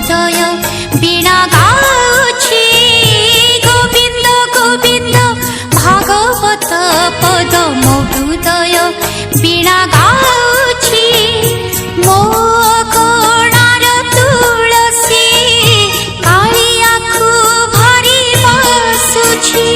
हृदय वीणा गाउछि गोविंद गोविंद भागवत पद मो हृदय वीणा गाउछि मो कोणार तुलसी कालियाखु भरी बसुछि।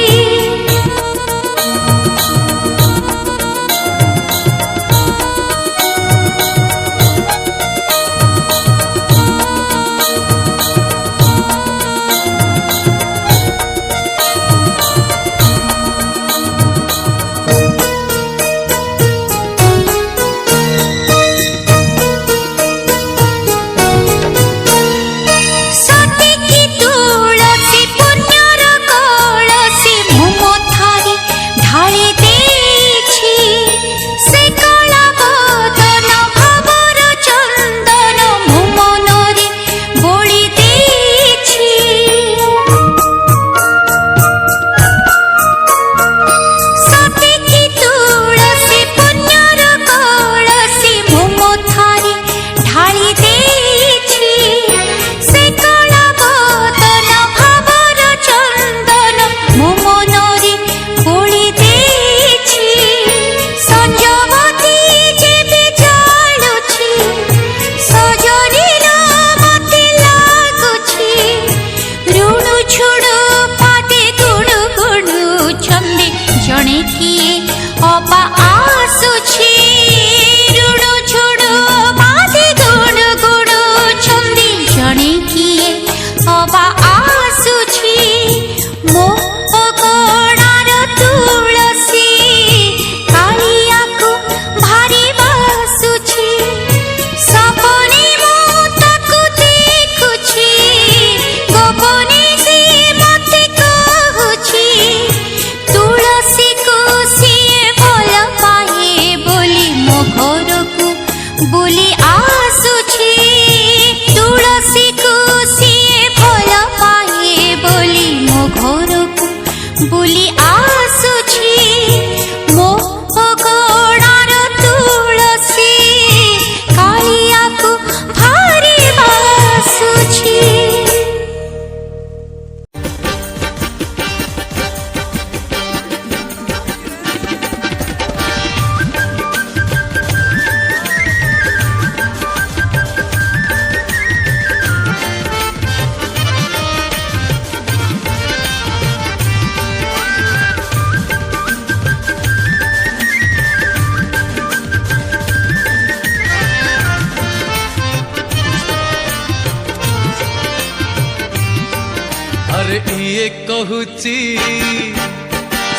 ଇଏ କହୁଛି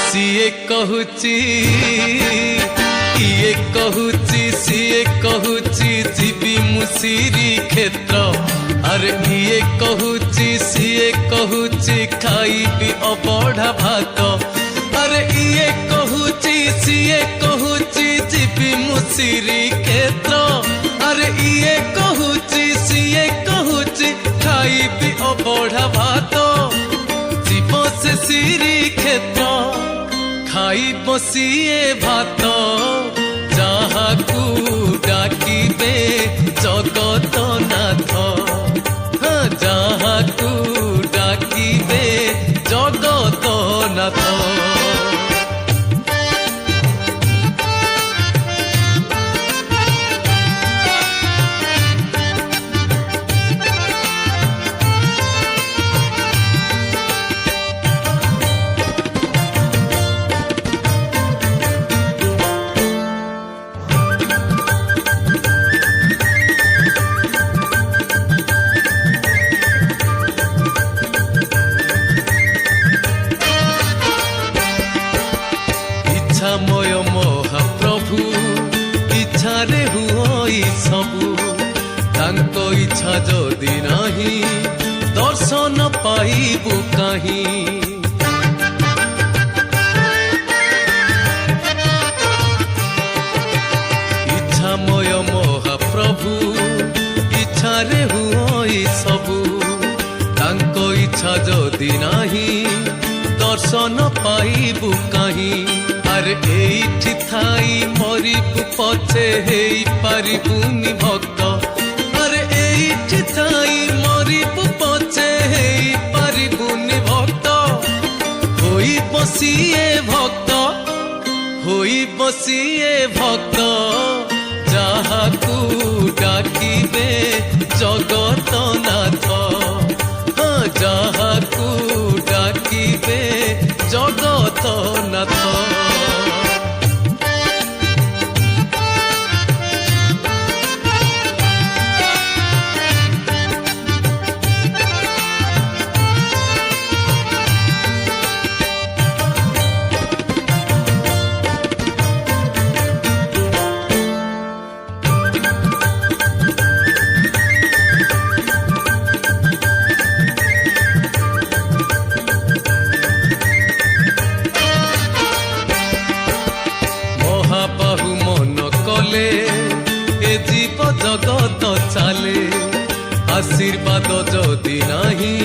ସିଏ କହୁଛି ଇଏ କହୁଛି ସିଏ କହୁଛି ଯିବି ମୁଁ ଶ୍ରୀକ୍ଷେତ୍ର। ଆରେ ଇଏ କହୁଛି ସିଏ କହୁଛି ଖାଇବି ଅବଢ଼ା ଭାତ। ଆରେ ଇଏ କହୁଛି ସିଏ କହୁଛି ଯିବି ମୁଁ ଶ୍ରୀକ୍ଷେତ୍ର। ଆରେ ଇଏ କହୁଛି ସିଏ କହୁଛି ଖାଇବି ଅବଢ଼ା ଭାତ। ଯିବ ସେ ଶ୍ରୀକ୍ଷେତ୍ର ଖାଇବ ସିଏ ଭାତ। ଯାହାକୁ ଡାକିବେ ଜଗତନାଥ, ଯାହାକୁ ଡାକିବେ ଜଗତନାଥ। ଇଚ୍ଛାମୟ ମହାପ୍ରଭୁ ଇଚ୍ଛାରେ ହୁଏ ସବୁ। ତାଙ୍କ ଇଚ୍ଛା ଯଦି ନାହିଁ ଦର୍ଶନ ପାଇବୁ କାହିଁ। ଇଚ୍ଛାମୟ ମହାପ୍ରଭୁ ଇଚ୍ଛାରେ ହୁଏ ସବୁ। ତାଙ୍କ ଇଚ୍ଛା ଯଦି ନାହିଁ ଦର୍ଶନ ପାଇବୁ କାହିଁ। ଆରେ ଏଇଠି ଥାଇ ମରିବୁ ପଛେ ହେଇ ପାରିବୁନି ଭକ୍ତ। ଆରେ ଏଇଠି ଥାଇ ମରିବୁ ସିଏ ଭକ୍ତ ଯାହାକୁ ଡାକିବେ ଜଗତନାଥ, ଯାହାକୁ ଡାକିବେ ଜଗତନାଥ। জগত চালে আশীর্বাদ যদি নাহি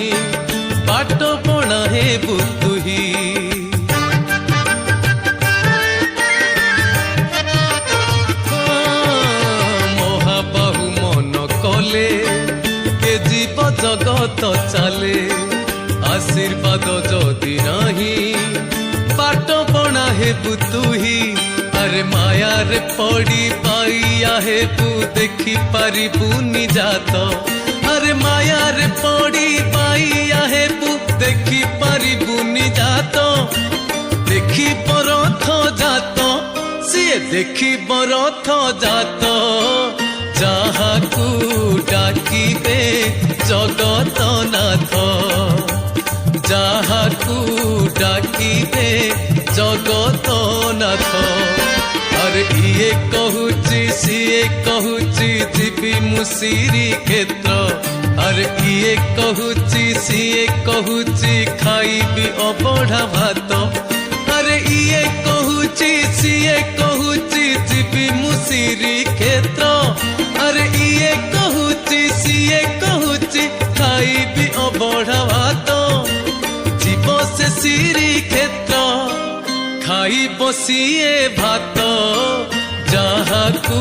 বাট পଣା হেবু তুহি। মহাবাহু মন কলে এ জীব জগত চালে আশীর্বাদ যদি নাহি বাট পଣା হেবু তুহি। আরে মায়ার পড়ি পাইয়া হেবু দেখি পারিবুনি জাত, আরে মায়ার পড়ি পাইয়া হেবু দেখি পারিবুনি জাত। দেখি বরথ জাত সিয়ে দেখি বরথ জাত, যাহাকু ডাকিবে জগতনাথ, যাহাকু ডাকিবে জগতনাথ। আরে ইয়ে কহুচি সিয়ে কহুচি ଯିବି ମୁଁ ଶ୍ରୀକ୍ଷେତ୍ର, ଆରେ ଇଏ କହୁଛି ସିଏ କହୁଛି ଖାଇବି ଅବଢା ଭାତ। ଆରେ ଇଏ କହୁଛି ସିଏ କହୁଛି ଯିବି ମୁଁ ଶ୍ରୀକ୍ଷେତ୍ର, ଆରେ ଇଏ କହୁଛି ସିଏ କହୁଛି ଖାଇବି ଅବଢା ଭାତ। ଯିବ ସେ ଶ୍ରୀକ୍ଷେତ୍ର ଖାଇବ ସିଏ ଭାତ, ଯାହାକୁ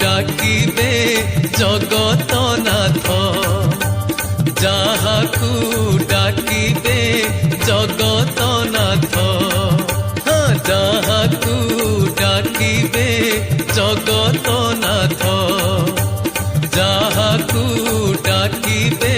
ଡାକିବେ ଜଗତନାଥ, ଯାହାକୁ ଡାକିବେ ଜଗତନାଥ, ଯାହାକୁ ଡାକିବେ ଜଗତନାଥ, ଯାହାକୁ ଡାକିବେ